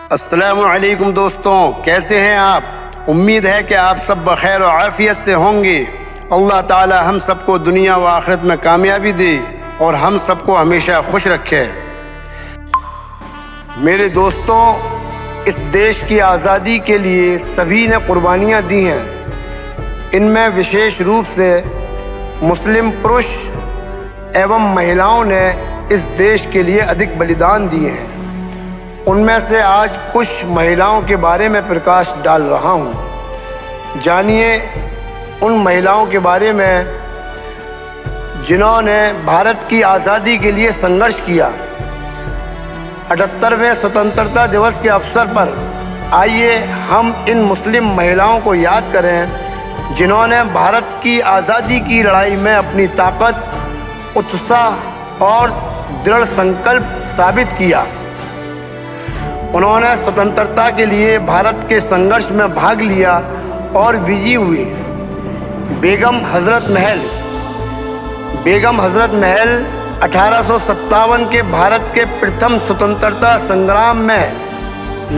अस्सलामु अलैकुम दोस्तों, कैसे हैं आप। उम्मीद है कि आप सब बखैर और आफियत से होंगे। अल्लाह ताला हम सबको दुनिया व आखिरत में कामयाबी दे और हम सबको हमेशा खुश रखे। मेरे दोस्तों, इस देश की आज़ादी के लिए सभी ने कुर्बानियाँ दी हैं। इनमें विशेष रूप से मुस्लिम पुरुष एवं महिलाओं ने इस देश के लिए अधिक बलिदान दिए हैं। उनमें से आज कुछ महिलाओं के बारे में प्रकाश डाल रहा हूँ। जानिए उन महिलाओं के बारे में जिन्होंने भारत की आज़ादी के लिए संघर्ष किया। 78वें स्वतंत्रता दिवस के अवसर पर आइए हम इन मुस्लिम महिलाओं को याद करें जिन्होंने भारत की आज़ादी की लड़ाई में अपनी ताकत, उत्साह और दृढ़ संकल्प साबित किया। उन्होंने स्वतंत्रता के लिए भारत के संघर्ष में भाग लिया और विजयी हुए। बेगम हज़रत महल 1857 के भारत के प्रथम स्वतंत्रता संग्राम में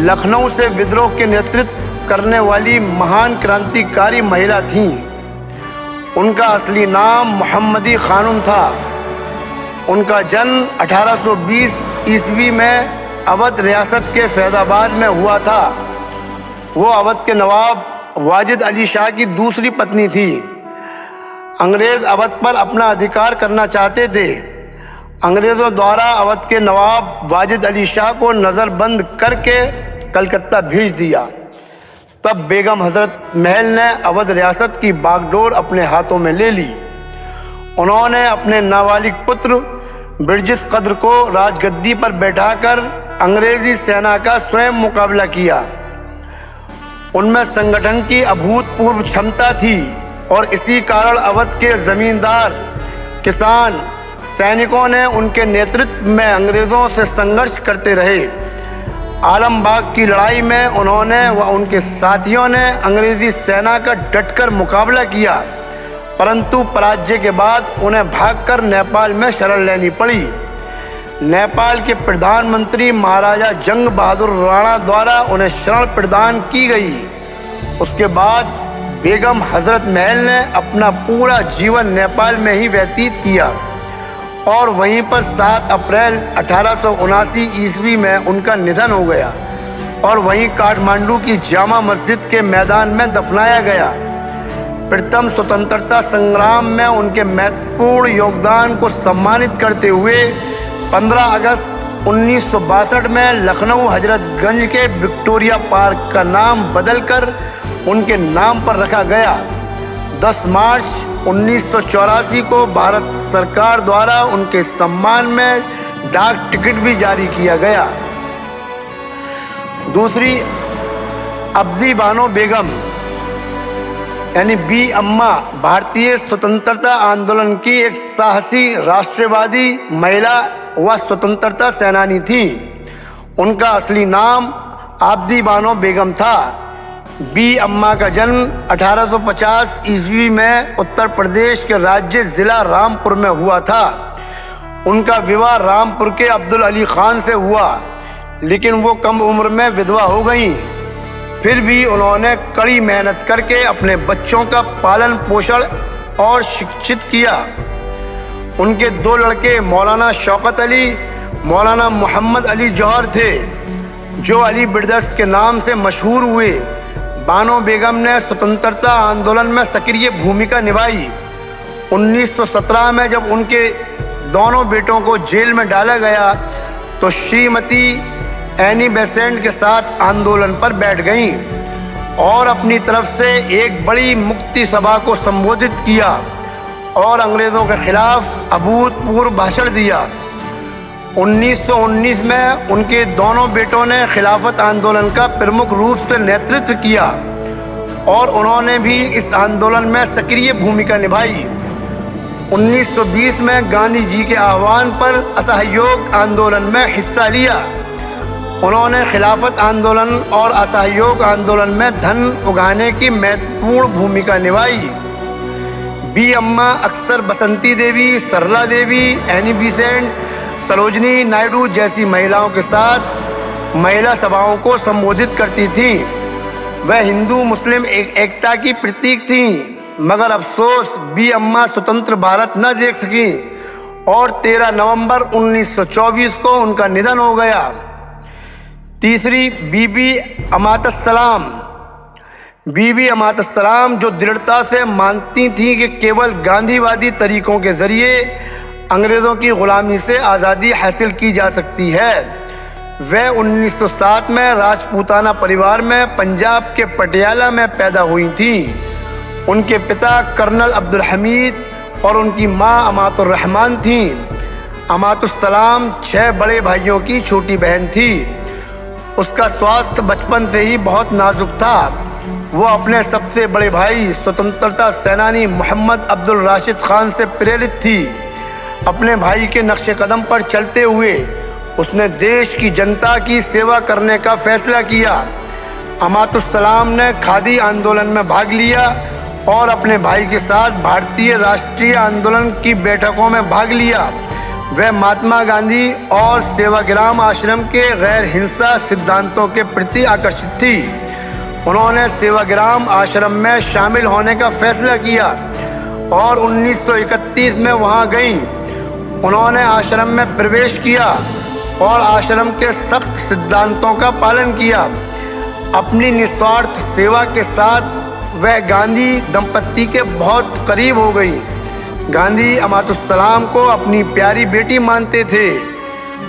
लखनऊ से विद्रोह के नेतृत्व करने वाली महान क्रांतिकारी महिला थीं। उनका असली नाम मोहम्मदी खानम था। उनका जन्म 1820 ईस्वी में अवध रियासत के फैज़ाबाद में हुआ था। वो अवध के नवाब वाजिद अली शाह की दूसरी पत्नी थी। अंग्रेज़ अवध पर अपना अधिकार करना चाहते थे। अंग्रेज़ों द्वारा अवध के नवाब वाजिद अली शाह को नज़रबंद करके कलकत्ता भेज दिया। तब बेगम हज़रत महल ने अवध रियासत की बागडोर अपने हाथों में ले ली। उन्होंने अपने नाबालिग पुत्र बिरजिस कद्र को राजगद्दी पर बैठाकर अंग्रेज़ी सेना का स्वयं मुकाबला किया। उनमें संगठन की अभूतपूर्व क्षमता थी और इसी कारण अवध के ज़मींदार, किसान, सैनिकों ने उनके नेतृत्व में अंग्रेज़ों से संघर्ष करते रहे। आलमबाग की लड़ाई में उन्होंने व उनके साथियों ने अंग्रेज़ी सेना का डटकर मुकाबला किया, परंतु पराजय के बाद उन्हें भागकर नेपाल में शरण लेनी पड़ी। नेपाल के प्रधानमंत्री महाराजा जंग बहादुर राणा द्वारा उन्हें शरण प्रदान की गई। उसके बाद बेगम हज़रत महल ने अपना पूरा जीवन नेपाल में ही व्यतीत किया और वहीं पर 7 अप्रैल 1879 ईस्वी में उनका निधन हो गया और वहीं काठमांडू की जामा मस्जिद के मैदान में दफनाया गया। प्रथम स्वतंत्रता संग्राम में उनके महत्वपूर्ण योगदान को सम्मानित करते हुए 15 अगस्त 1962 में लखनऊ हजरतगंज के विक्टोरिया पार्क का नाम बदलकर उनके नाम पर रखा गया। 10 मार्च 1984 को भारत सरकार द्वारा उनके सम्मान में डाक टिकट भी जारी किया गया। दूसरी, अब्दी बानो बेगम यानी बी अम्मा भारतीय स्वतंत्रता आंदोलन की एक साहसी राष्ट्रवादी महिला व स्वतंत्रता सेनानी थी। उनका असली नाम आब्दी बानो बेगम था। बी अम्मा का जन्म 1850 ईस्वी में उत्तर प्रदेश के राज्य ज़िला रामपुर में हुआ था। उनका विवाह रामपुर के अब्दुल अली खान से हुआ, लेकिन वो कम उम्र में विधवा हो गईं। फिर भी उन्होंने कड़ी मेहनत करके अपने बच्चों का पालन पोषण और शिक्षित किया। उनके 2 लड़के मौलाना शौकत अली, मौलाना मोहम्मद अली जौहर थे, जो अली ब्रदर्स के नाम से मशहूर हुए। बानो बेगम ने स्वतंत्रता आंदोलन में सक्रिय भूमिका निभाई। 1917 में जब उनके दोनों बेटों को जेल में डाला गया तो श्रीमती एनी बेसेंट के साथ आंदोलन पर बैठ गईं और अपनी तरफ से एक बड़ी मुक्ति सभा को संबोधित किया और अंग्रेज़ों के खिलाफ अभूतपूर्व भाषण दिया। 1919 में उनके दोनों बेटों ने खिलाफत आंदोलन का प्रमुख रूप से नेतृत्व किया और उन्होंने भी इस आंदोलन में सक्रिय भूमिका निभाई। 1920 में गांधी जी के आह्वान पर असहयोग आंदोलन में हिस्सा लिया। उन्होंने खिलाफत आंदोलन और असहयोग आंदोलन में धन उगाने की महत्वपूर्ण भूमिका निभाई। बी अम्मा अक्सर बसंती देवी, सरला देवी, एनी बेसेंट, सरोजनी नायडू जैसी महिलाओं के साथ महिला सभाओं को संबोधित करती थीं। वह हिंदू मुस्लिम एकता की प्रतीक थीं, मगर अफसोस बी अम्मा स्वतंत्र भारत न देख सकी और 13 नवंबर 1924 को उनका निधन हो गया। तीसरी, बीबी अमातस्सलाम। बीबी अमातस्सलाम जो दृढ़ता से मानती थीं कि केवल गांधीवादी तरीकों के जरिए अंग्रेज़ों की ग़ुलामी से आज़ादी हासिल की जा सकती है। वह 1907 में राजपूताना परिवार में पंजाब के पटियाला में पैदा हुई थीं। उनके पिता कर्नल अब्दुल हमीद और उनकी माँ अमातुर्रहमान थीं। अमातुस्सलाम 6 बड़े भाइयों की छोटी बहन थी। उसका स्वास्थ्य बचपन से ही बहुत नाजुक था। वो अपने सबसे बड़े भाई स्वतंत्रता सेनानी मोहम्मद अब्दुल राशिद खान से प्रेरित थी। अपने भाई के नक्शे कदम पर चलते हुए उसने देश की जनता की सेवा करने का फैसला किया। अमातुस्सलाम ने खादी आंदोलन में भाग लिया और अपने भाई के साथ भारतीय राष्ट्रीय आंदोलन की बैठकों में भाग लिया। वह महात्मा गांधी और सेवाग्राम आश्रम के गैर हिंसा सिद्धांतों के प्रति आकर्षित थी। उन्होंने सेवाग्राम आश्रम में शामिल होने का फैसला किया और 1931 में वहां गईं। उन्होंने आश्रम में प्रवेश किया और आश्रम के सख्त सिद्धांतों का पालन किया। अपनी निस्वार्थ सेवा के साथ वह गांधी दंपत्ति के बहुत करीब हो गई। गांधी अमातुस्सलाम को अपनी प्यारी बेटी मानते थे।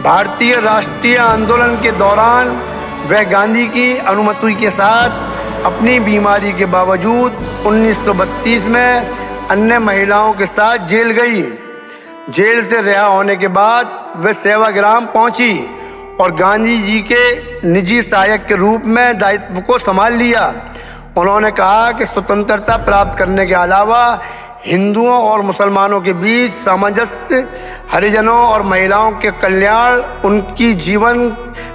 भारतीय राष्ट्रीय आंदोलन के दौरान वह गांधी की अनुमति के साथ अपनी बीमारी के बावजूद 1932 में अन्य महिलाओं के साथ जेल गई। जेल से रिहा होने के बाद वह सेवाग्राम पहुंची और गांधी जी के निजी सहायक के रूप में दायित्व को संभाल लिया। उन्होंने कहा कि स्वतंत्रता प्राप्त करने के अलावा हिंदुओं और मुसलमानों के बीच सामंजस्य, हरिजनों और महिलाओं के कल्याण उनकी जीवन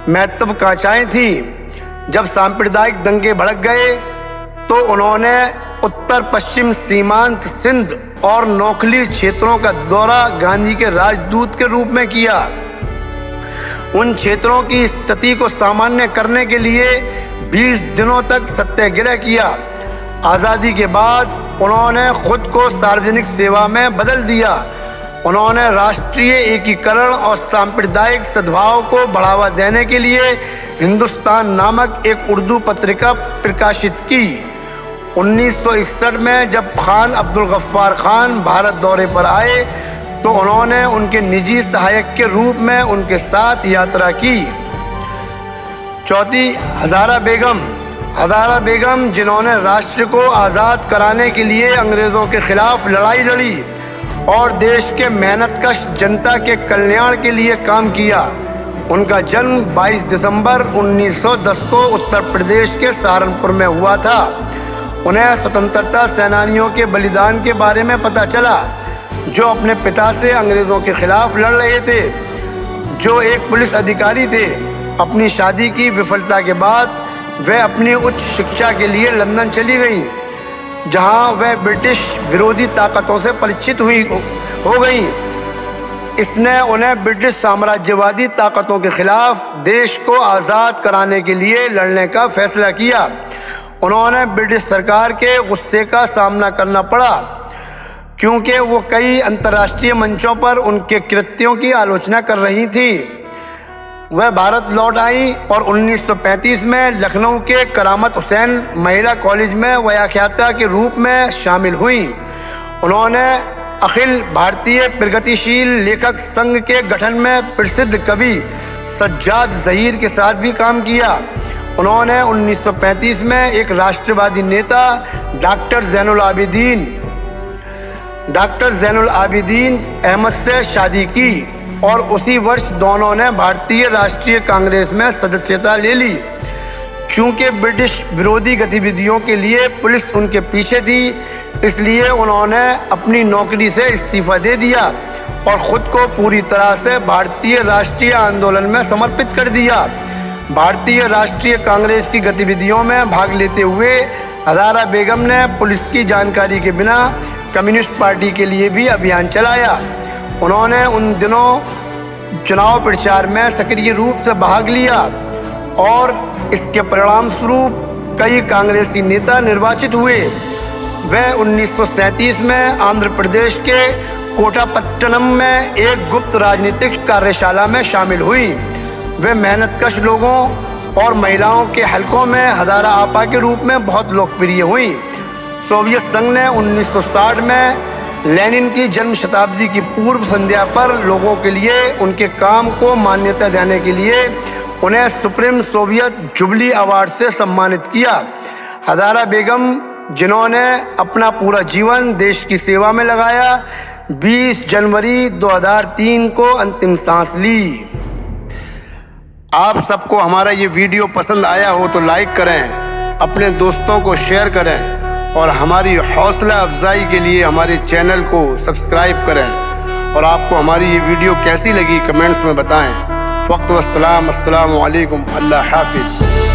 महत्वाकांक्षाएं थीं। जब सांप्रदायिक दंगे भड़क गए तो उन्होंने उत्तर पश्चिम सीमांत सिंध और नौखली क्षेत्रों का दौरा गांधी के राजदूत के रूप में किया। उन क्षेत्रों की स्थिति को सामान्य करने के लिए 20 दिनों तक सत्याग्रह किया। आज़ादी के बाद उन्होंने खुद को सार्वजनिक सेवा में बदल दिया। उन्होंने राष्ट्रीय एकीकरण और सांप्रदायिक सद्भाव को बढ़ावा देने के लिए हिंदुस्तान नामक एक उर्दू पत्रिका प्रकाशित की। 1961 में जब खान अब्दुल गफ्फार खान भारत दौरे पर आए तो उन्होंने उनके निजी सहायक के रूप में उनके साथ यात्रा की। चौथी, हज़ारा बेगम। हज़ारा बेगम जिन्होंने राष्ट्र को आज़ाद कराने के लिए अंग्रेज़ों के खिलाफ लड़ाई लड़ी और देश के मेहनतकश जनता के कल्याण के लिए काम किया। उनका जन्म 22 दिसंबर 1910 को उत्तर प्रदेश के सहारनपुर में हुआ था। उन्हें स्वतंत्रता सेनानियों के बलिदान के बारे में पता चला जो अपने पिता से अंग्रेज़ों के खिलाफ लड़ रहे थे, जो एक पुलिस अधिकारी थे। अपनी शादी की विफलता के बाद वह अपनी उच्च शिक्षा के लिए लंदन चली गईं, जहां वह ब्रिटिश विरोधी ताकतों से परिचित हो गईं। इसने उन्हें ब्रिटिश साम्राज्यवादी ताकतों के खिलाफ देश को आज़ाद कराने के लिए लड़ने का फैसला किया। उन्होंने ब्रिटिश सरकार के गुस्से का सामना करना पड़ा क्योंकि वो कई अंतर्राष्ट्रीय मंचों पर उनके कृत्यों की आलोचना कर रही थी। वह भारत लौट आई और 1935 में लखनऊ के करामत हुसैन महिला कॉलेज में व्याख्याता के रूप में शामिल हुई। उन्होंने अखिल भारतीय प्रगतिशील लेखक संघ के गठन में प्रसिद्ध कवि सज्जाद ज़हीर के साथ भी काम किया। उन्होंने 1935 में एक राष्ट्रवादी नेता डॉक्टर ज़ैनुल आबिदीन अहमद से शादी की और उसी वर्ष दोनों ने भारतीय राष्ट्रीय कांग्रेस में सदस्यता ले ली। चूँकि ब्रिटिश विरोधी गतिविधियों के लिए पुलिस उनके पीछे थी, इसलिए उन्होंने अपनी नौकरी से इस्तीफा दे दिया और ख़ुद को पूरी तरह से भारतीय राष्ट्रीय आंदोलन में समर्पित कर दिया। भारतीय राष्ट्रीय कांग्रेस की गतिविधियों में भाग लेते हुए हज़ारा बेगम ने पुलिस की जानकारी के बिना कम्युनिस्ट पार्टी के लिए भी अभियान चलाया। उन्होंने उन दिनों चुनाव प्रचार में सक्रिय रूप से भाग लिया। और इसके परिणाम स्वरूप कई कांग्रेसी नेता निर्वाचित हुए। वह 1937 में आंध्र प्रदेश के कोटापट्टनम में एक गुप्त राजनीतिक कार्यशाला में शामिल हुई। वे मेहनतकश लोगों और महिलाओं के हलकों में हदारा आपा के रूप में बहुत लोकप्रिय हुई। सोवियत संघ ने 1960 में लेनिन की जन्म शताब्दी की पूर्व संध्या पर लोगों के लिए उनके काम को मान्यता देने के लिए उन्हें सुप्रीम सोवियत जुबली अवार्ड से सम्मानित किया। हदारा बेगम, जिन्होंने अपना पूरा जीवन देश की सेवा में लगाया, 20 जनवरी 2003 को अंतिम सांस ली। आप सबको हमारा ये वीडियो पसंद आया हो तो लाइक करें, अपने दोस्तों को शेयर करें और हमारी हौसला अफजाई के लिए हमारे चैनल को सब्सक्राइब करें। और आपको हमारी ये वीडियो कैसी लगी कमेंट्स में बताएं। वक्त वस्सलाम, अस्सलामु अलैकुम, अल्लाह हाफिज़।